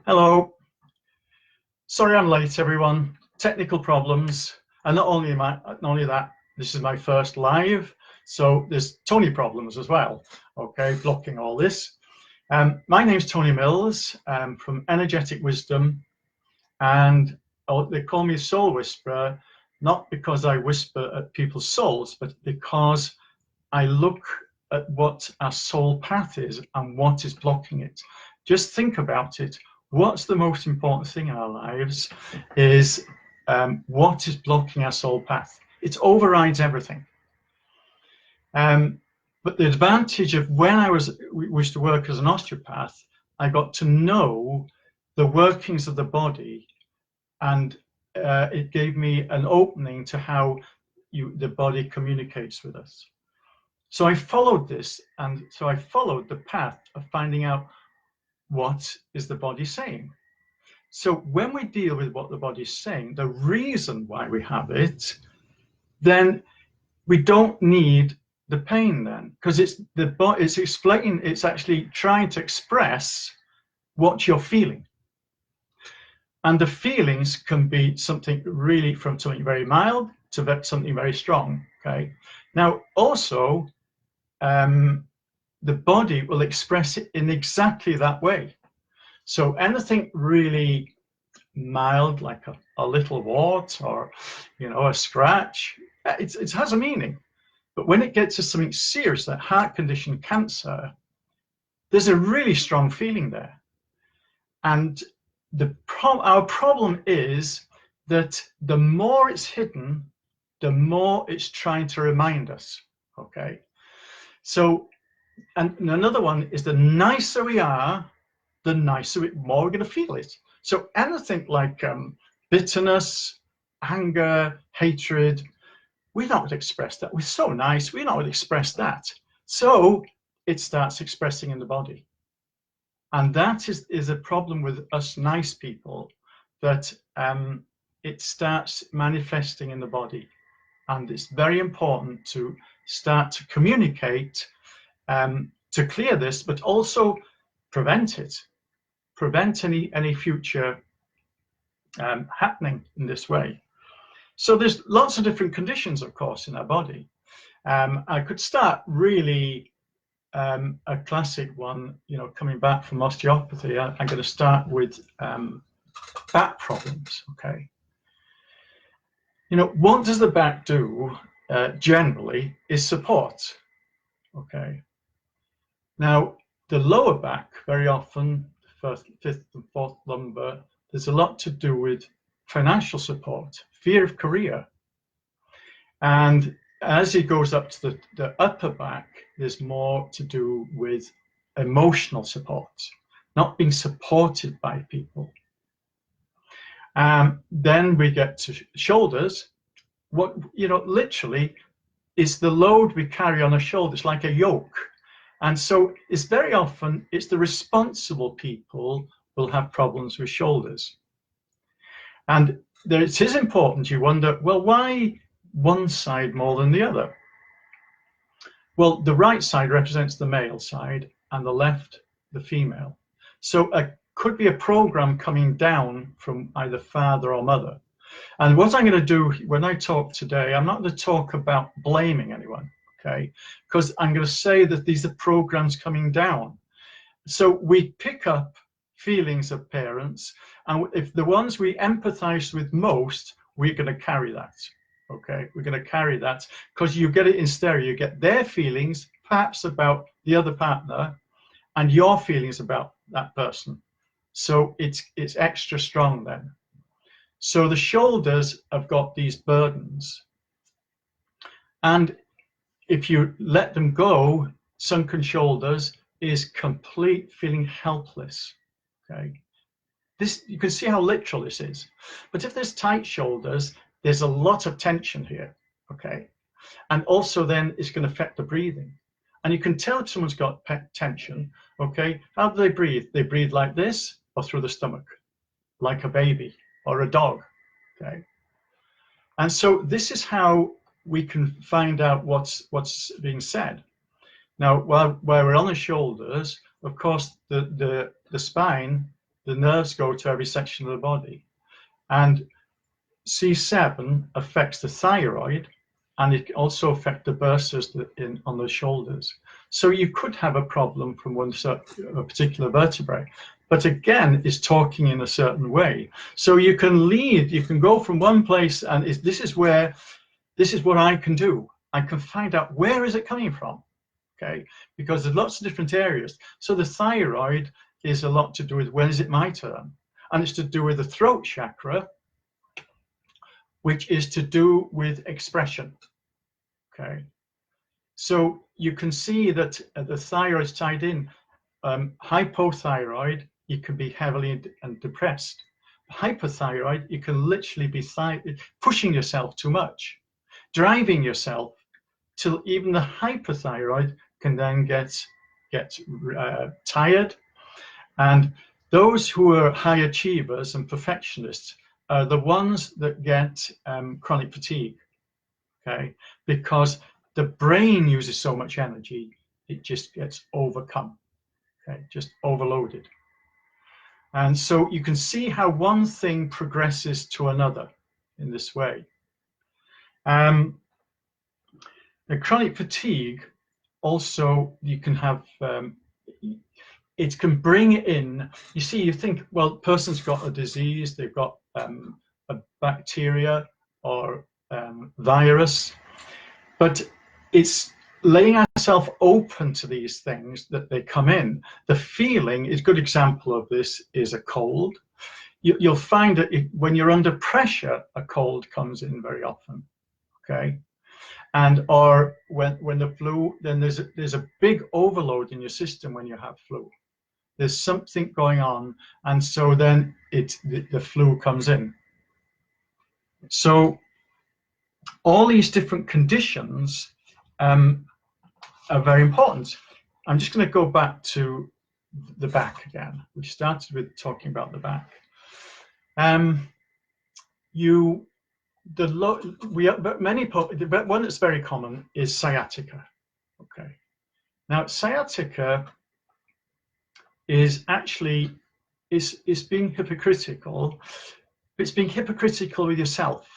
Hello. Sorry I'm late, everyone. Technical problems, and not only that, this is my first live, so there's Tony problems as well. Okay, blocking all this. My name's Tony Mills. I'm from Energetic Wisdom, and they call me Soul Whisperer, not because I whisper at people's souls, but because I look at what our soul path is and what is blocking it. Just think about it. What's the most important thing in our lives is what is blocking our soul path. It overrides everything. But the advantage of when I used to work as an osteopath, I got to know the workings of the body, and it gave me an opening to how the body communicates with us. So I followed this, and so I followed the path of finding out what is the body saying. So when we deal with what the body is saying, the reason why we have it, then we don't need the pain then, because it's explaining, it's actually trying to express what you're feeling. And the feelings can be something really from something very mild to something very strong. Okay. Now also, the body will express it in exactly that way. So anything really mild, like a little wart or, a scratch, it has a meaning. But when it gets to something serious, like heart condition, cancer, there's a really strong feeling there. And our problem is that the more it's hidden, the more it's trying to remind us. Okay. So, and another one is the nicer we are, the more we're going to feel it. So anything like bitterness, anger, hatred, we're not going to express that. We're so nice, we're not going to express that. So it starts expressing in the body. And that is a problem with us nice people, that it starts manifesting in the body. And it's very important to start to communicate to clear this, but also prevent it. Prevent any future happening in this way. So there's lots of different conditions, of course, in our body. I could start really a classic one, coming back from osteopathy. I'm going to start with back problems. Okay. What does the back do generally is support. Okay. Now, the lower back, very often, first, fifth, and fourth lumbar, there's a lot to do with financial support, fear of career. And as it goes up to the upper back, there's more to do with emotional support, not being supported by people. Then we get to shoulders. What, literally is the load we carry on our shoulders, like a yoke. And so it's very often, it's the responsible people will have problems with shoulders. And it is important, you wonder, well, why one side more than the other? Well, the right side represents the male side and the left, the female. So it could be a program coming down from either father or mother. And what I'm going to do when I talk today, I'm not going to talk about blaming anyone. Okay, because I'm going to say that these are programs coming down. So we pick up feelings of parents, and if the ones we empathize with most, we're going to carry that. Okay, we're going to carry that because you get it in stereo. You get their feelings, perhaps about the other partner, and your feelings about that person. So it's extra strong then. So the shoulders have got these burdens, and if you let them go, sunken shoulders is complete feeling helpless. Okay, this, you can see how literal this is. But if there's tight shoulders, there's a lot of tension here. Okay, and also then it's going to affect the breathing. And you can tell if someone's got tension. Okay, how do they breathe? They breathe like this or through the stomach, like a baby or a dog. Okay, and so this is how we can find out what's being said. Now, while we're on the shoulders, of course, the spine the nerves go to every section of the body. And C7 affects the thyroid, and it also affects the bursas on the shoulders. So you could have a problem from a particular vertebrae, but again, it's talking in a certain way. So you can go from one place, and this is what I can do. I can find out where is it coming from, okay? Because there's lots of different areas. So the thyroid is a lot to do with when is it my turn? And it's to do with the throat chakra, which is to do with expression, okay? So you can see that the thyroid is tied in. Hypothyroid, you can be heavily and depressed. Hypothyroid, you can literally be pushing yourself too much, driving yourself till even the hypothyroid can then get tired. And those who are high achievers and perfectionists are the ones that get chronic fatigue, okay? Because the brain uses so much energy, it just gets overcome, okay? Just overloaded. And so you can see how one thing progresses to another in this way. The chronic fatigue also, you can have, it can bring in, you see, you think, well, person's got a disease, they've got a bacteria or virus, but it's laying ourselves open to these things that they come in. The feeling is a good example of this is a cold. You'll find that when you're under pressure, a cold comes in very often, okay? And or when the flu, then there's a big overload in your system when you have flu. There's something going on, and so then the flu comes in. So all these different conditions are very important. I'm just going to go back to the back again. We started with talking about the back. One that's very common is sciatica. Okay. Now sciatica is actually is being hypocritical. It's being hypocritical with yourself.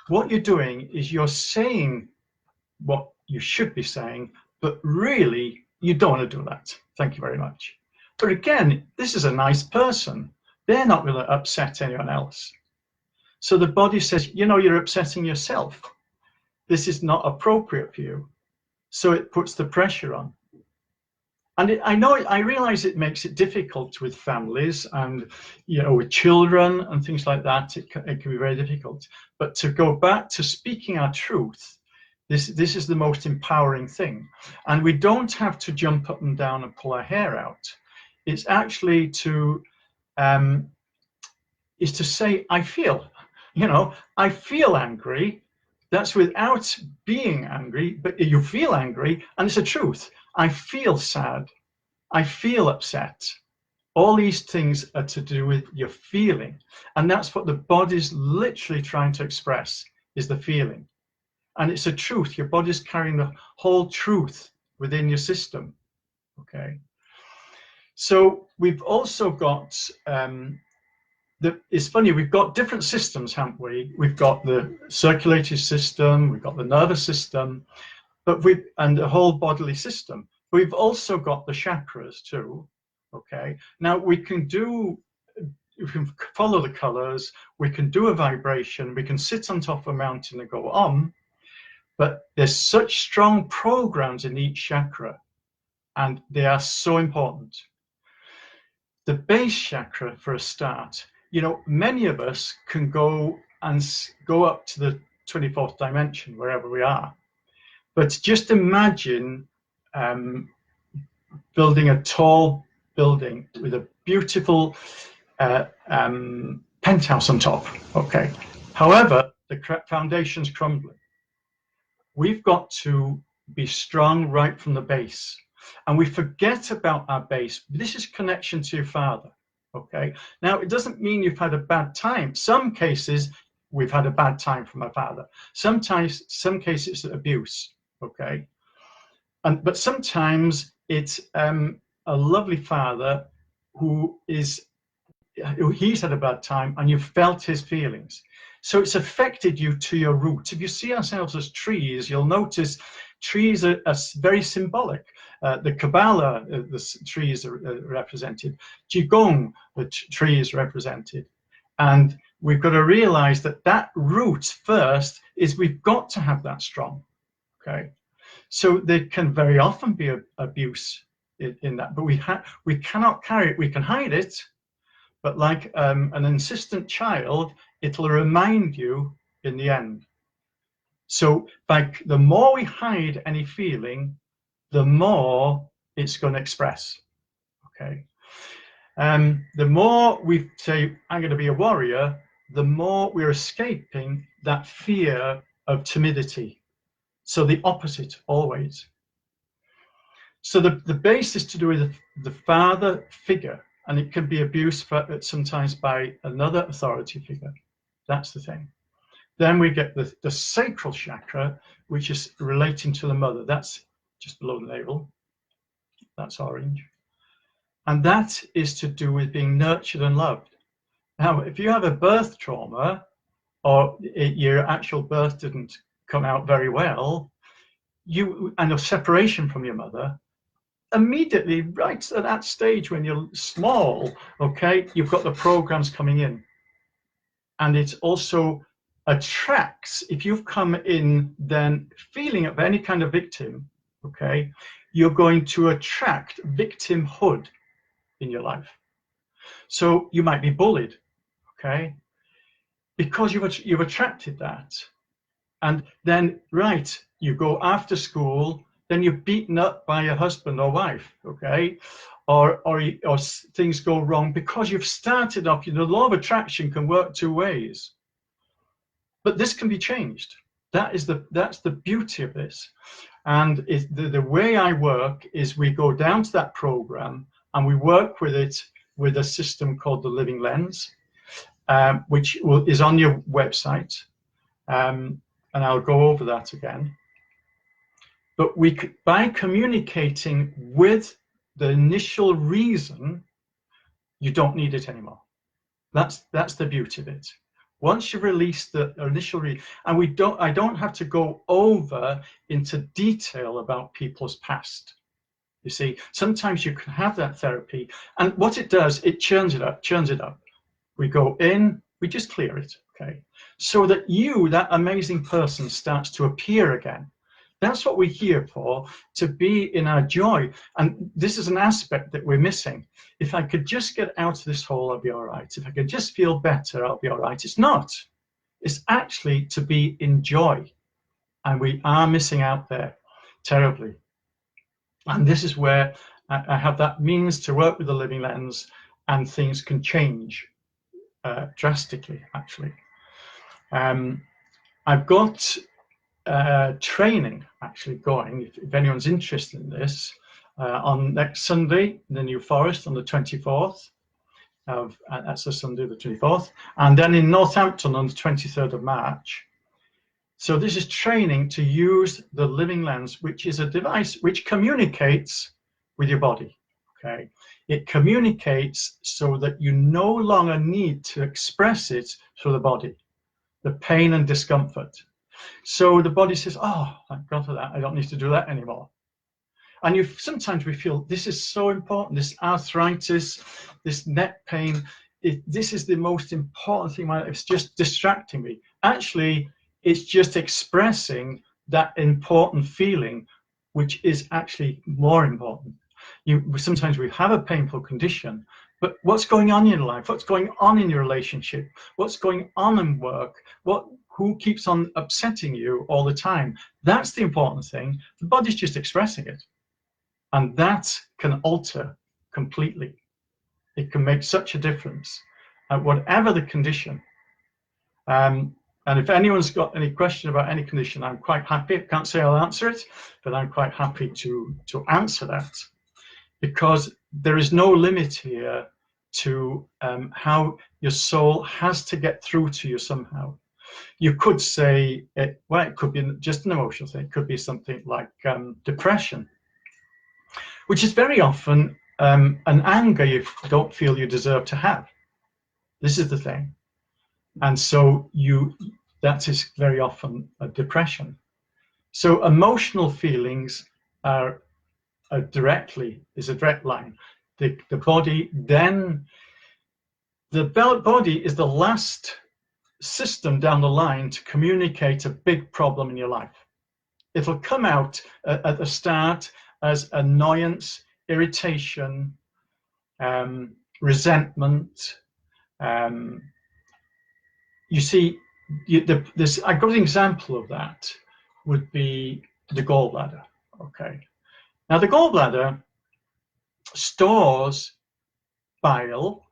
What you're doing is you're saying what you should be saying, but really you don't want to do that. Thank you very much. But again, this is a nice person. They're not going to upset anyone else. So the body says, you know, you're upsetting yourself. This is not appropriate for you. So it puts the pressure on. And I realize it makes it difficult with families and, you know, with children and things like that. It can be very difficult. But to go back to speaking our truth, this is the most empowering thing. And we don't have to jump up and down and pull our hair out. It's actually to say, I feel, you know, I feel angry. That's without being angry, but you feel angry, and it's a truth. I feel sad. I feel upset. All these things are to do with your feeling. And that's what the body's literally trying to express, is the feeling. And it's a truth. Your body's carrying the whole truth within your system. Okay. So we've also got, it's funny, we've got different systems, haven't we? We've got the circulatory system, we've got the nervous system, and the whole bodily system. We've also got the chakras too, okay? Now we can follow the colors, we can do a vibration, we can sit on top of a mountain and go on, but there's such strong programs in each chakra, and they are so important. The base chakra, for a start, you know, many of us can go up to the 24th dimension, wherever we are. But just imagine building a tall building with a beautiful penthouse on top, okay? However, the foundation's crumbling. We've got to be strong right from the base. And we forget about our base. This is connection to your father, okay? Now, it doesn't mean you've had a bad time. Some cases, we've had a bad time from our father. Some cases, it's abuse, okay? But sometimes it's a lovely father he's had a bad time and you've felt his feelings. So it's affected you to your roots. If you see ourselves as trees, you'll notice trees are very symbolic. The Kabbalah, the trees are represented. Qigong, the tree is represented. And we've got to realize that root first is we've got to have that strong, okay? So there can very often be abuse in that, but we cannot carry it. We can hide it, but like an insistent child, it'll remind you in the end. So like the more we hide any feeling, the more it's going to express, okay? The more we say, I'm going to be a warrior, the more we're escaping that fear of timidity. So the opposite, always. So the base is to do with the father figure, and it can be abused sometimes by another authority figure. That's the thing. Then we get the sacral chakra, which is relating to the mother. That's just below the navel. That's orange. And that is to do with being nurtured and loved. Now, if you have a birth trauma, or your actual birth didn't come out very well, and a separation from your mother, immediately, right at that stage when you're small, okay, you've got the programs coming in. And it also attracts, if you've come in then feeling of any kind of victim, okay, you're going to attract victimhood in your life. So you might be bullied, okay, because you've attracted that. And then, right, you go after school, then you're beaten up by your husband or wife, okay, or things go wrong because you've started off. The law of attraction can work two ways, but this can be changed. That's the beauty of this. And the way I work is we go down to that program and we work with it with a system called the Living Lens, which is on your website, and I'll go over that again. But by communicating with the initial reason, you don't need it anymore. That's the beauty of it. Once you release the initial reason, and I don't have to go over into detail about people's past. You see, sometimes you can have that therapy, and what it does, it churns it up. We go in, we just clear it, okay? So that that amazing person, starts to appear again. That's what we're here for, to be in our joy. And this is an aspect that we're missing. If I could just get out of this hole, I'll be all right. If I could just feel better, I'll be all right. It's not. It's actually to be in joy. And we are missing out there terribly. And this is where I have that means to work with the Living Lens, and things can change drastically, actually. I've got training actually going, if anyone's interested in this, on next Sunday in the New Forest on the 24th. That's a Sunday, the 24th. And then in Northampton on the 23rd of March. So this is training to use the Living Lens, which is a device which communicates with your body, okay? It communicates so that you no longer need to express it through the body, the pain and discomfort. So the body says, oh, thank God for that. I don't need to do that anymore. And sometimes we feel this is so important, this arthritis, this neck pain, this is the most important thing in my life. It's just distracting me. Actually, it's just expressing that important feeling, which is actually more important. Sometimes we have a painful condition, but what's going on in your life? What's going on in your relationship? What's going on in work? Who keeps on upsetting you all the time? That's the important thing. The body's just expressing it. And that can alter completely. It can make such a difference at whatever the condition. And if anyone's got any question about any condition, I'm quite happy. I can't say I'll answer it, but I'm quite happy to answer that, because there is no limit here to how your soul has to get through to you somehow. You could say, it could be just an emotional thing. It could be something like depression, which is very often an anger you don't feel you deserve to have. This is the thing. And so that is very often a depression. So emotional feelings are a direct line. The body then, the body is the last system down the line to communicate a big problem in your life. It'll come out at the start as annoyance, irritation, resentment. You see, a good example of that would be the gallbladder. Okay. Now the gallbladder stores bile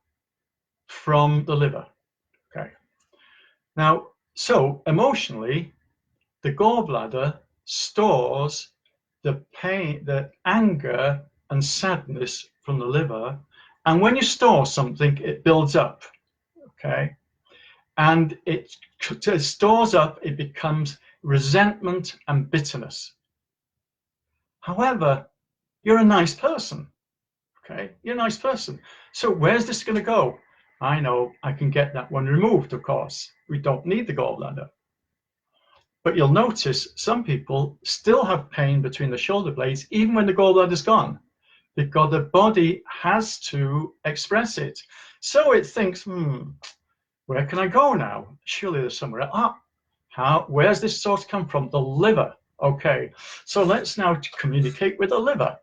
from the liver. Okay. Now, so emotionally, the gallbladder stores the pain, the anger and sadness from the liver. And when you store something, it builds up. Okay. And it stores up, it becomes resentment and bitterness. However, you're a nice person. Okay, you're a nice person. So where's this going to go? I know I can get that one removed, of course. We don't need the gallbladder. But you'll notice some people still have pain between the shoulder blades, even when the gallbladder's gone, because the body has to express it. So it thinks, where can I go now? Surely there's somewhere. Where's this source come from? The liver. Okay, so let's now communicate with the liver.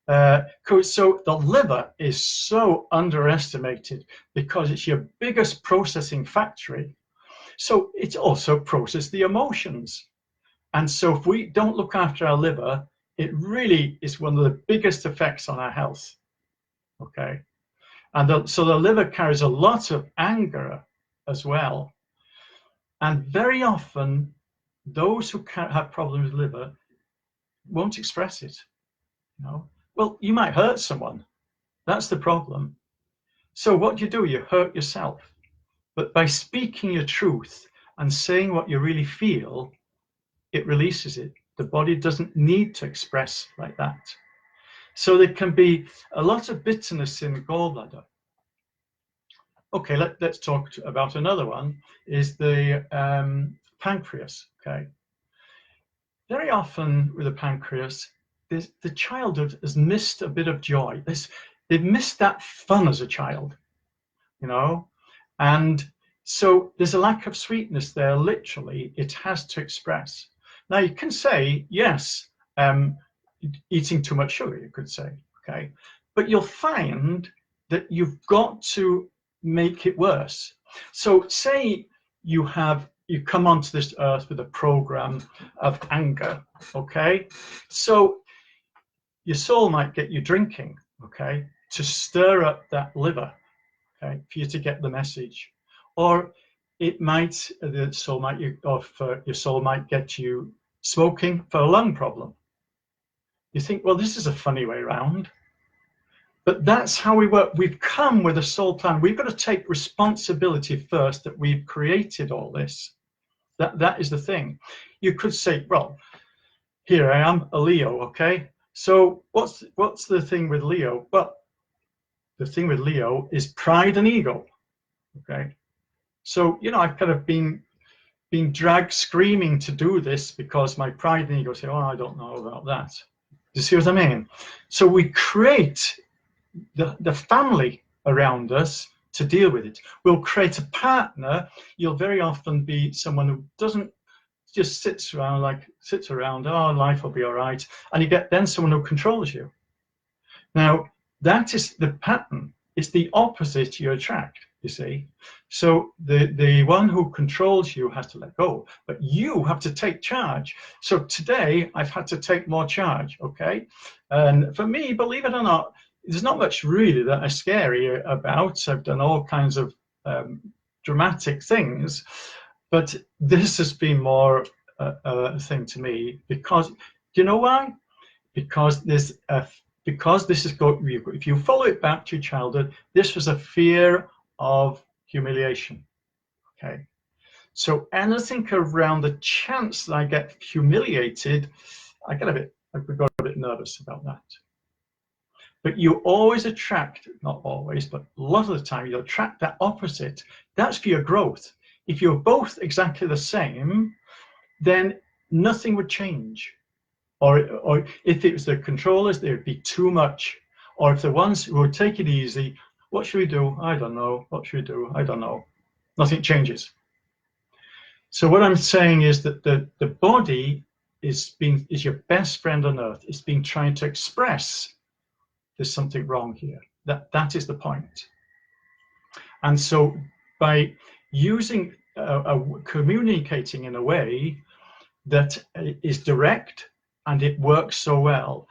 So the liver is so underestimated because it's your biggest processing factory. So it also processes the emotions. And so if we don't look after our liver, it really is one of the biggest effects on our health. Okay. And so the liver carries a lot of anger as well. And very often, those who have problems with liver won't express it. You know? Well, you might hurt someone. That's the problem. So what do? You hurt yourself. But by speaking your truth and saying what you really feel, it releases it. The body doesn't need to express like that. So there can be a lot of bitterness in the gallbladder. Okay, let's talk about another one, is the pancreas, okay? Very often with the pancreas, the childhood has missed a bit of joy. They've missed that fun as a child, you know? And so there's a lack of sweetness there, literally. It has to express. Now you can say, yes, eating too much sugar, you could say, okay? But you'll find that you've got to make it worse. So say you come onto this earth with a program of anger, okay? So your soul might get you drinking, okay, to stir up that liver, okay, for you to get the message. Or it might, your soul might get you smoking for a lung problem. You think, well, this is a funny way around. But that's how we work. We've come with a soul plan. We've got to take responsibility first that we've created all this. That is the thing. You could say, well, here I am, a Leo, okay? So what's the thing with Leo? Well, the thing with Leo is pride and ego, okay? So, you know, I've kind of been dragged screaming to do this because my pride and ego say, oh, I don't know about that. Do you see what I mean? So we create the family around us to deal with it. We'll create a partner. You'll very often be someone who doesn't just sits around, oh, life will be all right. And you get then someone who controls you. Now, that is the pattern. It's the opposite you attract, you see. So the one who controls you has to let go, but you have to take charge. So today I've had to take more charge, okay? And for me, believe it or not, there's not much really that I'm scary about. I've done all kinds of dramatic things, but this has been more a thing to me because, do you know why? Because this is if you follow it back to your childhood, this was a fear of humiliation. Okay, so anything around the chance that I get humiliated, I got a bit nervous about that. But you always attract, not always, but a lot of the time, you'll attract that opposite. That's for your growth. If you're both exactly the same, then nothing would change. Or if it was the controllers, there would be too much. Or if the ones who would take it easy, what should we do? I don't know. What should we do? I don't know. Nothing changes. So what I'm saying is that the body is your best friend on earth. It's been trying to express there's something wrong here. That is the point. And so by using communicating in a way that is direct and it works so well.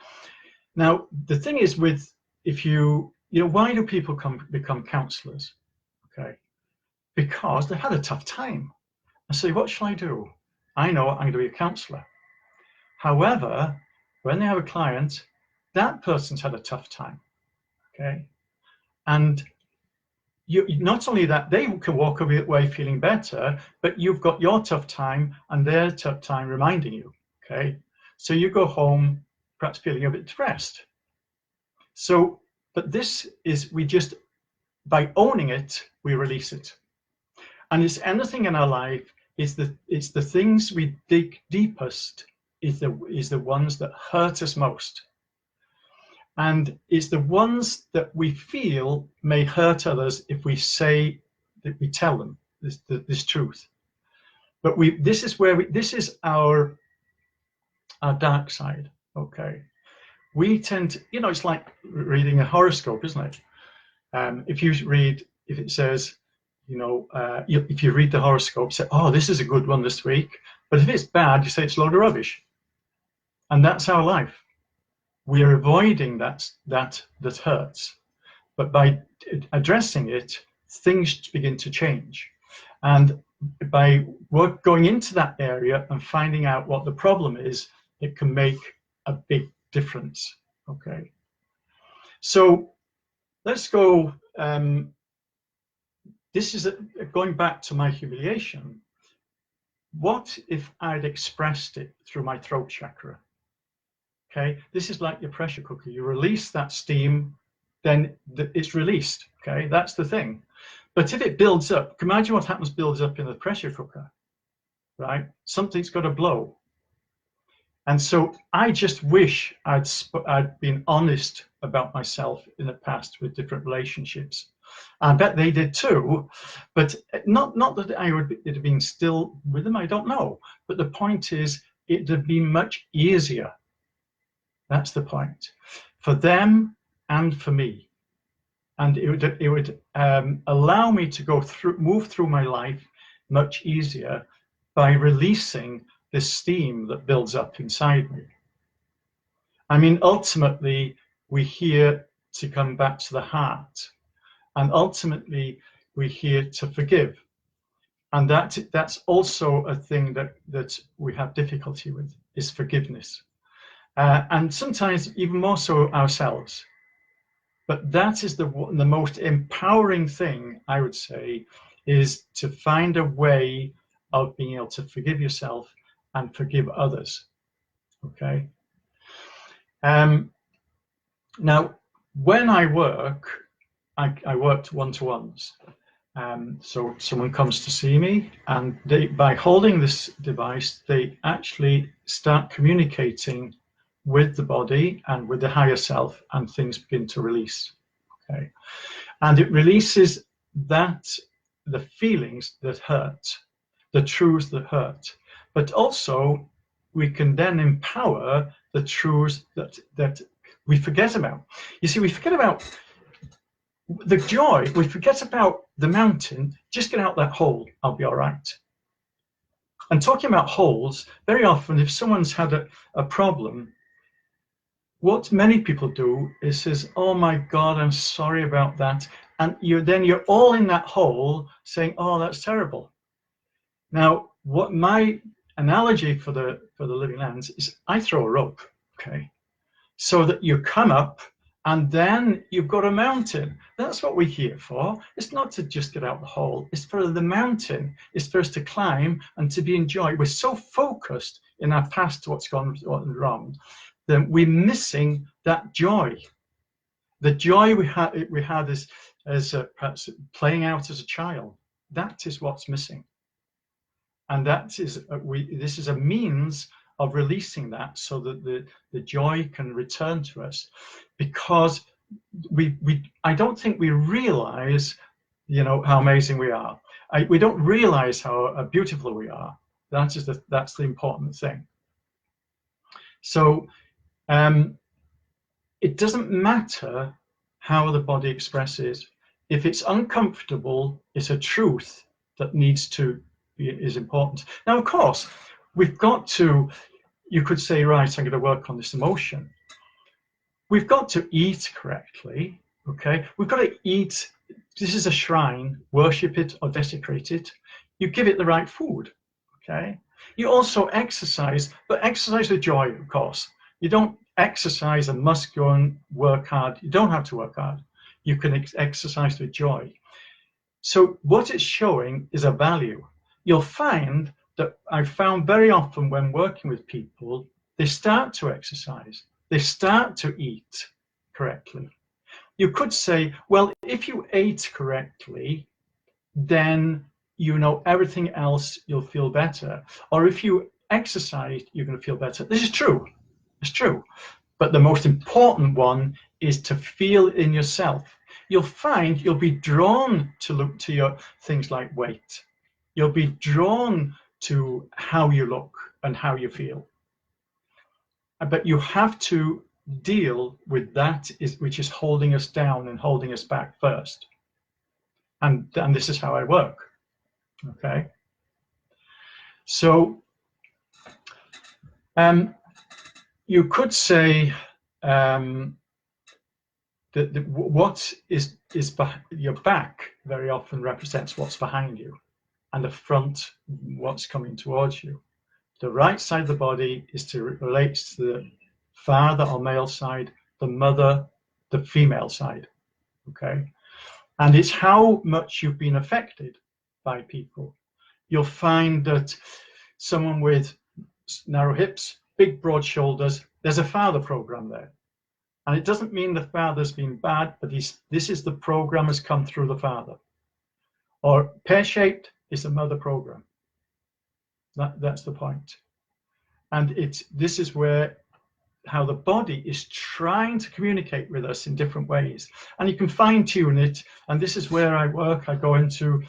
Now the thing is, with if you know, why do people become counselors? Okay, because they had a tough time. I say, what shall I do? I know I'm going to be a counselor. However, when they have a client, that person's had a tough time. Okay, and you not only that, they can walk away feeling better, but you've got your tough time and their tough time reminding you. Okay, so you go home perhaps feeling a bit depressed. So, but this is, we just, by owning it, we release it. And it's anything in our life, it's the things we dig deepest is the ones that hurt us most. And it's the ones that we feel may hurt others if we say that we tell them this truth. But this is our dark side. Okay, we tend to, you know, it's like reading a horoscope, isn't it? If it says, you know, if you read the horoscope, say, oh, this is a good one this week. But if it's bad, you say it's a load of rubbish. And that's our life. We are avoiding that hurts. But by addressing it, things begin to change. And by going into that area and finding out what the problem is, it can make a big difference. Okay. So let's go. This is going back to my humiliation. What if I'd expressed it through my throat chakra? Okay, this is like your pressure cooker. You release that steam, then it's released. Okay, that's the thing. But if it builds up, imagine what happens builds up in the pressure cooker, right? Something's got to blow. And so I just wish I'd been honest about myself in the past with different relationships. I bet they did too, but not that I would have been still with them. I don't know. But the point is, it'd have been much easier. That's the point, for them and for me. And it would allow me to move through my life much easier by releasing this steam that builds up inside me. I mean, ultimately, we're here to come back to the heart. And ultimately, we're here to forgive. And that's also a thing that we have difficulty with, is forgiveness. And sometimes even more so ourselves. But that is the most empowering thing, I would say, is to find a way of being able to forgive yourself and forgive others. Okay. Now, when I work, I worked one-to-ones. So someone comes to see me, and by holding this device, they actually start communicating with the body and with the higher self, and things begin to release. Okay, and it releases the feelings that hurt, the truths that hurt, but also we can then empower the truths that we forget about. You see, we forget about the joy, we forget about the mountain. Just get out that hole, I'll be all right. And talking about holes, very often if someone's had a problem, what many people do is says, oh my God, I'm sorry about that. And you're all in that hole saying, oh, that's terrible. Now, what my analogy for the living lands is, I throw a rope, okay? So that you come up and then you've got a mountain. That's what we're here for. It's not to just get out the hole. It's for the mountain. It's for us to climb and to be enjoyed. We're so focused in our past to what's gone wrong, then we're missing that joy. The joy we had as perhaps playing out as a child, that is what's missing. And that is this is a means of releasing that so that the joy can return to us, because I don't think we realize, you know, how amazing we are. We don't realize how beautiful we are. That's the important thing. So it doesn't matter how the body expresses. If it's uncomfortable, it's a truth that needs to be, is important. Now, of course, we've got to, you could say, right, I'm going to work on this emotion. We've got to eat correctly, okay? We've got to eat. This is a shrine, worship it or desecrate it. You give it the right food, okay? You also exercise, but exercise with joy, of course. You don't exercise and must go and work hard. You don't have to work hard. You can exercise with joy. So what it's showing is a value. You'll find that I've found very often when working with people, they start to exercise. They start to eat correctly. You could say, well, if you ate correctly, then you know everything else, you'll feel better. Or if you exercise, you're going to feel better. This is true. It's true. But the most important one is to feel in yourself. You'll find you'll be drawn to look to your things like weight. You'll be drawn to how you look and how you feel. But you have to deal with that which is holding us down and holding us back first. And this is how I work. Okay. So you could say that what is your back very often represents what's behind you, and the front what's coming towards you. The right side of the body relates to the father or male side, the mother, the female side. Okay, and it's how much you've been affected by people. You'll find that someone with narrow hips, big broad shoulders, there's a father program there. And it doesn't mean the father's been bad, but this is the program has come through the father. Or pear-shaped is the mother program. That's the point. And this is where how the body is trying to communicate with us in different ways. And you can fine-tune it. And this is where I work. I go into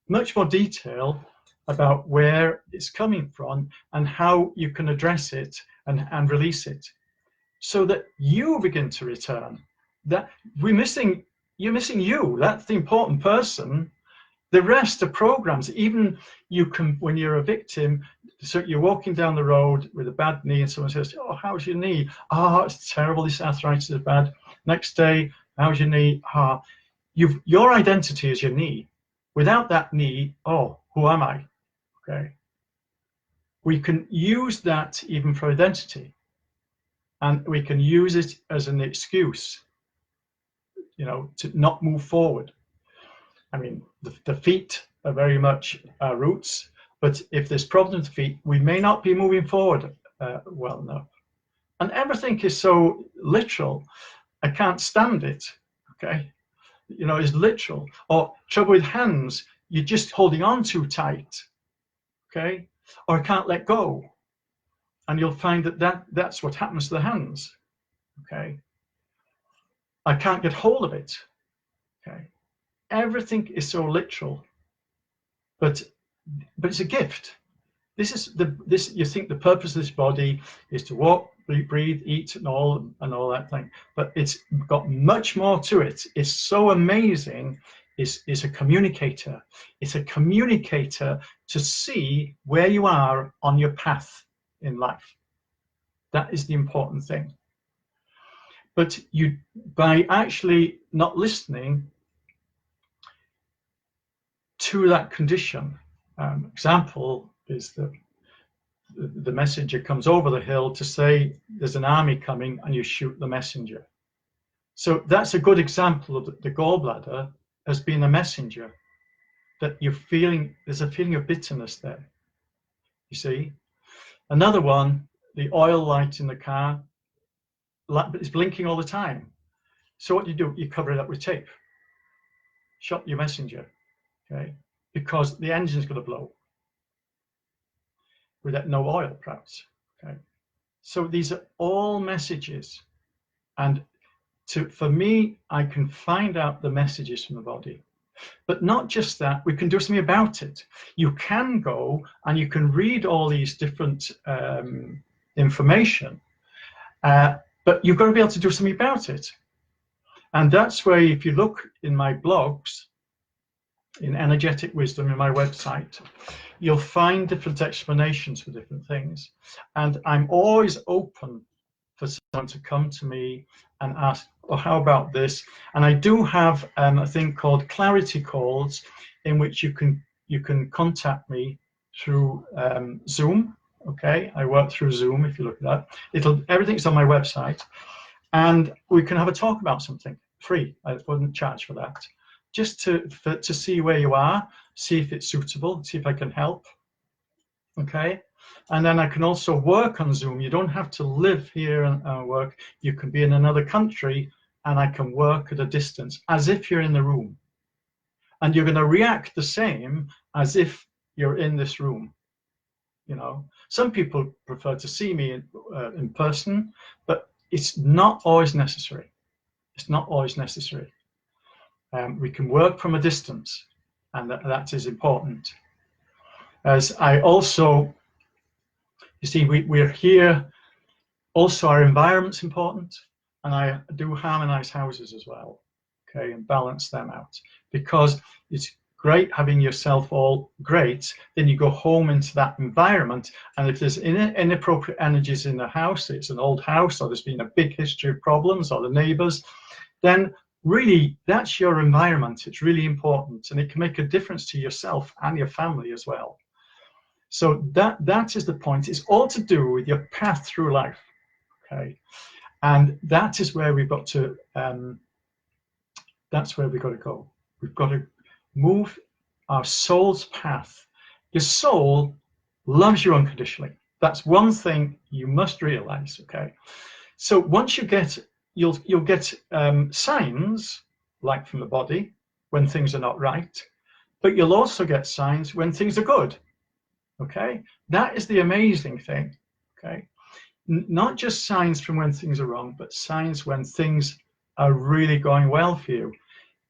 much more detail about where it's coming from and how you can address it and release it, so that you begin to return. That you're missing you. That's the important person. The rest are programs. Even you can, when you're a victim, so you're walking down the road with a bad knee and someone says, oh, how's your knee? Oh, it's terrible, this arthritis is bad. Next day, how's your knee? Your identity is your knee. Without that knee, oh, who am I? Okay. We can use that even for identity. And we can use it as an excuse, you know, to not move forward. I mean, the feet are very much our roots, but if there's problems with the feet, we may not be moving forward well enough. And everything is so literal. I can't stand it, okay? You know, it's literal. Or trouble with hands, you're just holding on too tight, okay? Or I can't let go. And you'll find that's what happens to the hands, okay? I can't get hold of it, okay? Everything is so literal, but it's a gift. This is you think the purpose of this body is to walk, breathe, eat, and all that thing, but it's got much more to it. It's so amazing. It's a communicator. It's a communicator to see where you are on your path in life. That is the important thing. But by actually not listening to that condition, example is the messenger comes over the hill to say there's an army coming, and you shoot the messenger. So that's a good example of the gallbladder as being a messenger, that you're feeling, there's a feeling of bitterness there, you see. Another one, the oil light in the car, it's blinking all the time. So what do? You cover it up with tape. Shut your messenger, okay? Because the engine's going to blow with no oil, perhaps, okay? So these are all messages, and for me, I can find out the messages from the body. But not just that, we can do something about it. You can go and you can read all these different information, but you've got to be able to do something about it. And that's where, if you look in my blogs, in Energetic Wisdom, in my website, you'll find different explanations for different things. And I'm always open for someone to come to me and ask, well, how about this? And I do have a thing called clarity calls, in which you can contact me through Zoom. Okay, I work through Zoom. If you look at that, everything's on my website, and we can have a talk about something free. I wouldn't charge for that, just to see where you are, see if it's suitable, see if I can help. Okay. And then I can also work on Zoom. You don't have to live here and work. You can be in another country, and I can work at a distance as if you're in the room. And you're going to react the same as if you're in this room. You know, some people prefer to see me in person, but it's not always necessary. It's not always necessary. We can work from a distance, and that is important. As I also, you see, we're here. Also, our environment's important, and I do harmonize houses as well, okay, and balance them out, because it's great having yourself all great. Then you go home into that environment, and if there's inappropriate energies in the house, it's an old house, or there's been a big history of problems, or the neighbors, then really that's your environment. It's really important, and it can make a difference to yourself and your family as well. So that is the point. It's all to do with your path through life. Okay, and that is where we've got to. That's where we've got to go. We've got to move our soul's path. Your soul loves you unconditionally. That's one thing you must realize. Okay, so once you get, you'll get signs, like from the body when things are not right, but you'll also get signs when things are good. Okay, that is the amazing thing. Okay. Not just signs from when things are wrong, but signs when things are really going well for you.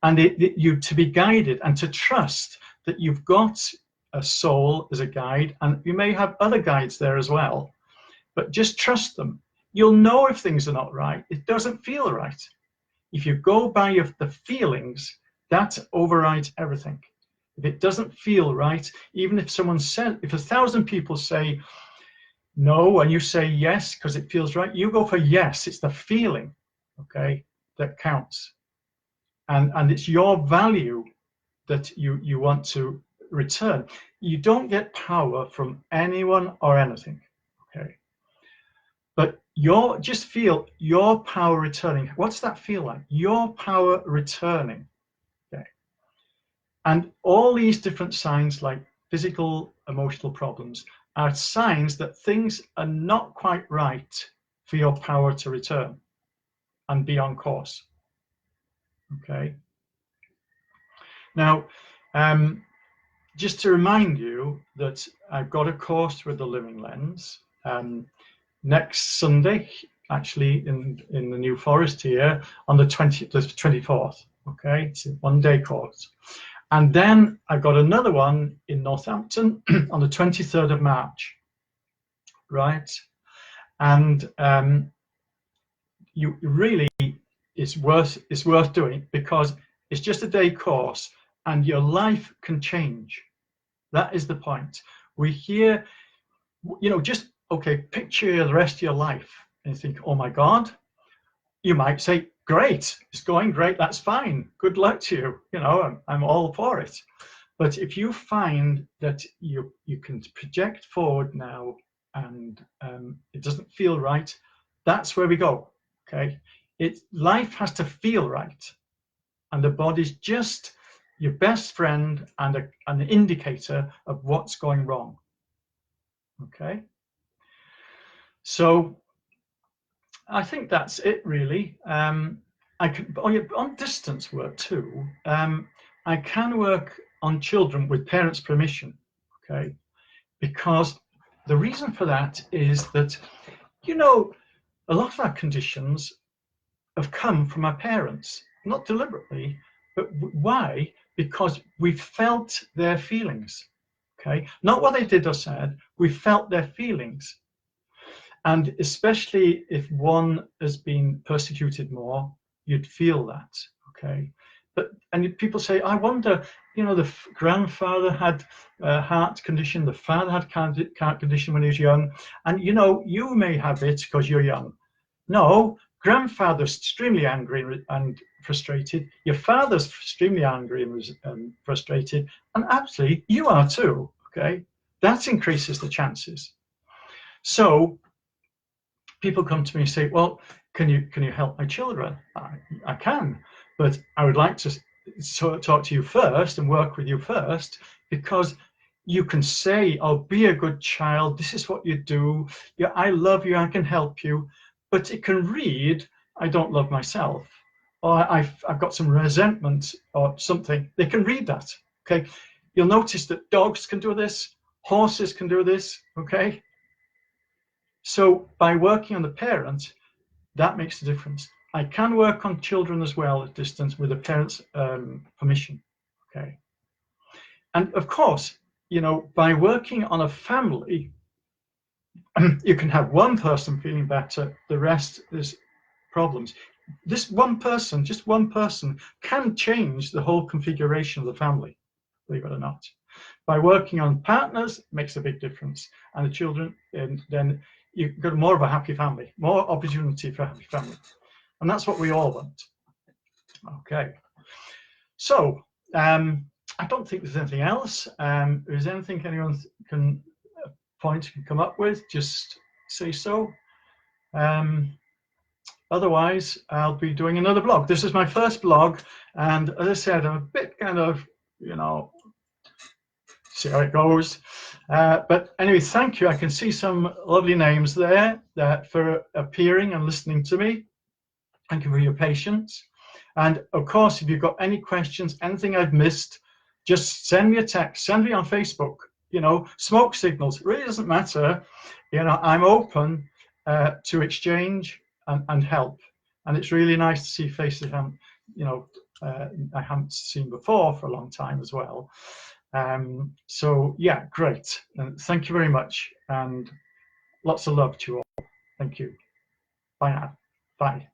And you to be guided and to trust that you've got a soul as a guide, and you may have other guides there as well, but just trust them. You'll know if things are not right. It doesn't feel right. If you go by the feelings, that overrides everything. If it doesn't feel right, even if someone said, if 1,000 people say no, and you say yes because it feels right, you go for yes. It's the feeling, okay, that counts, and it's your value that you want to return. You don't get power from anyone or anything, okay, but just feel your power returning. What's that feel like? Your power returning, okay, and all these different signs, like physical, emotional problems, are signs that things are not quite right for your power to return and be on course. Okay. Now, just to remind you that I've got a course with the Living Lens next Sunday, actually in the New Forest here, on the 24th. Okay, it's a one-day course. And then I've got another one in Northampton on the 23rd of March, right? And you really, it's worth doing, because it's just a day course and your life can change. That is the point. We hear, you know, just, okay, picture the rest of your life and you think, oh my God. You might say, great, it's going great, that's fine, good luck to you, you know, I'm all for it. But if you find that you can project forward now and it doesn't feel right, that's where we go, okay? Life has to feel right, and the body's just your best friend and an indicator of what's going wrong, okay? So I think that's it, really. I can, on distance work too. I can work on children with parents' permission, okay? Because the reason for that is that, you know, a lot of our conditions have come from our parents, not deliberately, but why? Because we felt their feelings, okay? Not what they did or said, we felt their feelings. And especially if one has been persecuted more, you'd feel that, okay? But, and people say, I wonder, you know, the grandfather had a heart condition, the father had heart condition when he was young, and you know, you may have it because you're young. No, grandfather's extremely angry and frustrated, your father's extremely angry and frustrated, and absolutely you are too, okay? That increases the chances. So people come to me and say, well, can you help my children? I can, but I would like to talk to you first and work with you first, because you can say, oh, be a good child, this is what you do, yeah, I love you, I can help you, but it can read, I don't love myself, or I've got some resentment or something. They can read that, okay? You'll notice that dogs can do this, horses can do this, okay? So by working on the parent, that makes the difference. I can work on children as well at distance with the parent's permission, okay? And of course, you know, by working on a family, you can have one person feeling better, the rest is problems. This one person, just one person, can change the whole configuration of the family, believe it or not. By working on partners, makes a big difference. And the children, and then you've got more of a happy family, more opportunity for a happy family. And that's what we all want. Okay. So, I don't think there's anything else. If there's anything anyone can come up with, just say so. Otherwise, I'll be doing another blog. This is my first blog, and as I said, I'm a bit kind of, you know, see how it goes. But anyway, thank you. I can see some lovely names there for appearing and listening to me. Thank you for your patience. And of course, if you've got any questions, anything I've missed, just send me a text, send me on Facebook, you know, smoke signals, it really doesn't matter. You know, I'm open to exchange and help. And it's really nice to see faces I haven't seen before for a long time as well. So yeah, great. And thank you very much. And lots of love to you all. Thank you. Bye now. Bye.